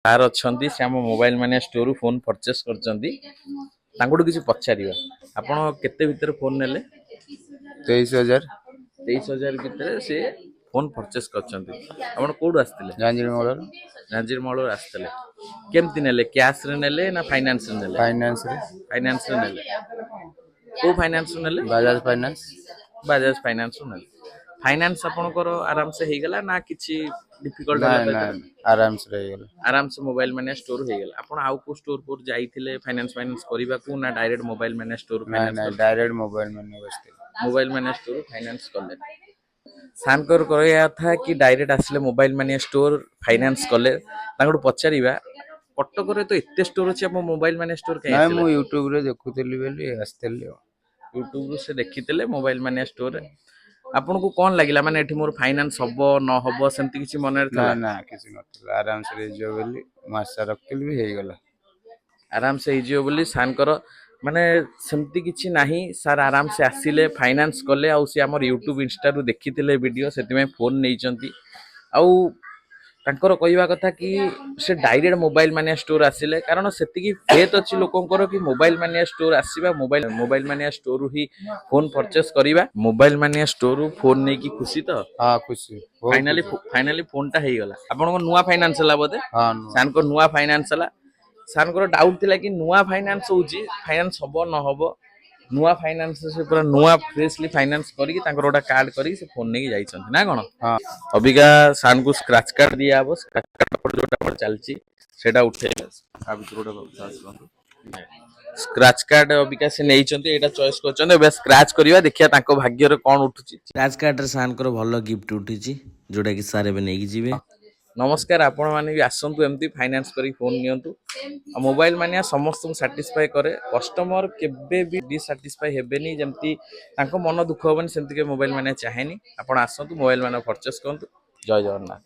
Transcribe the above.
Sir ଅଛନ୍ତି ସେ ଆମ ମୋବାଇଲ ମାନେ ଷ୍ଟୋରରୁ ଫୋନ୍ ପରଚେସ୍ କରିଛନ୍ତି ତାଙ୍କଠୁ କିଛି ପଚାରିବା। ଆପଣ କେତେ ଭିତରେ ଫୋନ୍ ନେଲେ? 23,000 23,000 ଭିତରେ ସେ ଫୋନ୍ ପରଚେସ୍ କରିଛନ୍ତି। ଆପଣ କୋଉଠୁ ଆସିଥିଲେ? ଜାଞ୍ଜିର ମଳର ନାଜିର ମଳରୁ ଆସିଥିଲେ। କେମିତି ନେଲେ? କ୍ୟାସ୍ରେ ନେଲେ ନା ଫାଇନାନ୍ସରେ ନେଲେ? ଫାଇନାନ୍ସରେ ଫାଇନାନ୍ସରେ ନେଲେ। କୋଉ ଫାଇନାନ୍ସରୁ ନେଲେ? ବାଜାଜ ଫାଇନାନ୍ସ। ବାଜାଜ ଫାଇନାନ୍ସରୁ ନେଲେ। ଫାଇନାନ୍ସ ଆପଣଙ୍କର ଆରାମସେ ହେଇଗଲା ନା କିଛି ଡିଫିକଲ୍ଟ ହେଲା ନାଇଁ ତ? ନାଇଁ ଆରାମସରେ ହେଇଗଲା। ଆରାମସେ ମୋବାଇଲ ମାନେ ଷ୍ଟୋର ହେଇଗଲା। ଆପଣ ଆଉ କୋଉ ଷ୍ଟୋର ଯାଇଥିଲେ ଫାଇନାନ୍ସ କରିବାକୁ ନା ଡାଇରେକ୍ଟ ମୋବାଇଲ ମାନେ ଷ୍ଟୋର ନାଇଁ ଫାଇନାନ୍ସ ନାଇଁ କଲେ? ଡାଇରେକ୍ଟ ମୋବାଇଲ ମାନେ ବସିଥିଲି। ମୋବାଇଲ ମାନେ ଷ୍ଟୋର ଫାଇନାନ୍ସ କଲେ। ସାରଙ୍କର କହିବା କଥା କି ଡାଇରେକ୍ଟ ଆସିଲେ ମୋବାଇଲ ମାନେ ଷ୍ଟୋର ଫାଇନାନ୍ସ କଲେ ତାଙ୍କଠୁ ପଚାରିବା କଟକରେ ତ ଏତେ ଷ୍ଟୋର ଅଛି ଆପଣ ମୋବାଇଲ ମାନେ ଷ୍ଟୋର କାହିଁ ନାଇଁ ଆସିଲେ? ମୁଁ ୟୁଟ୍ୟୁବରେ ଦେଖୁଥିଲି ବୋଲି ଆସିଥିଲି ଆଉ। ୟୁଟ୍ୟୁବରୁ ସେ ଦେଖିଥିଲେ ମୋବାଇଲ ମାନେ ଷ୍ଟୋରରେ। ଆପଣଙ୍କୁ କଣ ଲାଗିଲା ମାନେ ଏଠି ମୋର ଫାଇନାନ୍ସ ହବ ନହବ ସେମିତି କିଛି ମନରେ ନା ଥିଲା? ନା କିଛି ନଥିଲା ଆରାମସରେ ହେଇଯିବ ବୋଲି ମୁଁ ଆଶା ରଖିଥିଲି ବି ହେଇଗଲା। ଆରାମସେ ହେଇଯିବ ବୋଲି ସାରଙ୍କର ମାନେ ସେମିତି କିଛି ନାହିଁ। ସାର୍ ଆରାମସେ ଆସିଲେ ଫାଇନାନ୍ସ କଲେ ଆଉ ସେ ଆମର ୟୁଟ୍ୟୁବ ଇନଷ୍ଟାରୁ ଦେଖିଥିଲେ ଭିଡ଼ିଓ ସେଥିପାଇଁ ଫୋନ୍ ନେଇଛନ୍ତି। ଆଉ ତାଙ୍କର କହିବା କଥା କି ସେ ଡାଇରେକ୍ଟ ମୋବାଇଲ ମାନିଆ ଷ୍ଟୋର ଆସିଲେ କାରଣ ସେତିକି ଫେଥ୍ ଅଛି ଲୋକଙ୍କର କି ମୋବାଇଲ ମାନିଆ ଷ୍ଟୋର ଆସିବା ମୋବାଇଲ ମାନିଆ ଷ୍ଟୋରରୁ ହିଁ ଫୋନ୍ ପରଚେସ୍ କରିବା। ମୋବାଇଲ ମାନିଆ ଷ୍ଟୋରରୁ ଫୋନ୍ ନେଇକି ଖୁସି ତ? ହଁ ଖୁସି ବହୁତ ଖୁସି। ଫାଇନାଲି ଫୋନ୍ଟା ହେଇଗଲା। ଆପଣଙ୍କ ନୂଆ ଫାଇନାନ୍ସ ହେଲା ବୋଧେ? ହଁ ନୂଆ। ସାରଙ୍କ ନୂଆ ଫାଇନାନ୍ସ ହେଲା। ସାରଙ୍କର ଡାଉଟ୍ ଥିଲା କି ନୂଆ ଫାଇନାନ୍ସ ହଉଛି ଫାଇନାନ୍ସ ହବ ନହବ। ନୂଆ ଫାଇନାନ୍ସ ସେ ପୁରା ନୂଆ ଫ୍ରେଶଲି ଫାଇନାନ୍ସ କରିକି ତାଙ୍କର ଗୋଟେ କାର୍ଡ କରିକି ସେ ଫୋନ୍ ନେଇକି ଯାଇଛନ୍ତି ନା କଣ? ହଁ ଅବିକା ସାରଙ୍କୁ ସ୍କ୍ରାଚ କାର୍ଡ ଦିଆହବ। ସ୍କ୍ରାଚ କାର୍ଡ ଯୋଉଟା ଚାଲିଛି ସେଇଟା ଉଠେଇଲେ ସ୍କ୍ରାଚ କାର୍ଡ ଅବିକା ସେ ନେଇଛନ୍ତି ଏଇଟା ଚଏସ୍ କରିଛନ୍ତି। ଏବେ ସ୍କ୍ରାଚ କରିବା ଦେଖିବା ତାଙ୍କ ଭାଗ୍ୟରେ କଣ ଉଠୁଛି। ସ୍କ୍ରାଚ୍ କାର୍ଡରେ ସାରଙ୍କର ଭଲ ଗିଫ୍ଟ ଉଠିଛି ଯୋଉଟାକି ସାର୍ ଏବେ ନେଇକି ଯିବେ। ନମସ୍କାର, ଆପଣ ମାନେ ବି ଆସନ୍ତୁ ଏମିତି ଫାଇନାନ୍ସ କରିକି ଫୋନ୍ ନିଅନ୍ତୁ। ଆଉ ମୋବାଇଲ ମାନିଆ ସମସ୍ତଙ୍କୁ ସାଟିସ୍ଫାଏ କରେ। କଷ୍ଟମର କେବେ ବି ଡିସାଟିସ୍ଫାଏ ହେବେନି। ଯେମିତି ତାଙ୍କ ମନ ଦୁଃଖ ହବନି ସେମିତି କେବେ ମୋବାଇଲ ମାନିଆ ଚାହେଁନି। ଆପଣ ଆସନ୍ତୁ ମୋବାଇଲ ମାନେ ପରଚେସ୍ କରନ୍ତୁ। ଜୟ ଜଗନ୍ନାଥ।